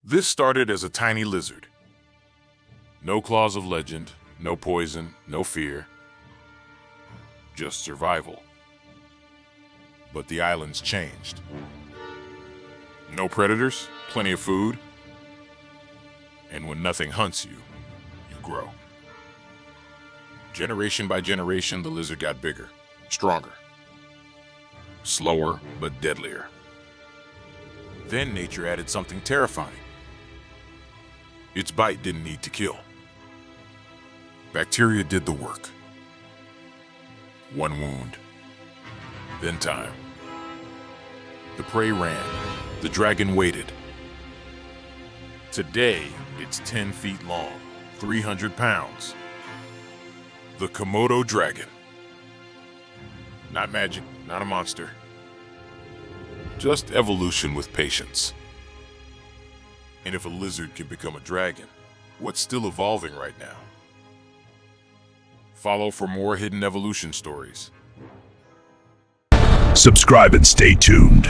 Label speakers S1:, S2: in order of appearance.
S1: This started as a tiny lizard. No claws of legend, no poison, no fear. Just survival. But the islands changed. No predators, plenty of food. And when nothing hunts you, you grow. Generation by generation, the lizard got bigger, stronger. Slower, but deadlier. Then nature added something terrifying. Its bite didn't need to kill. Bacteria did the work. One wound, then time. The prey ran, the dragon waited. Today, it's 10 feet long, 300 pounds. The Komodo dragon. Not magic, not a monster. Just evolution with patience. And if a lizard can become a dragon, what's still evolving right now? Follow for more hidden evolution stories.
S2: Subscribe and stay tuned.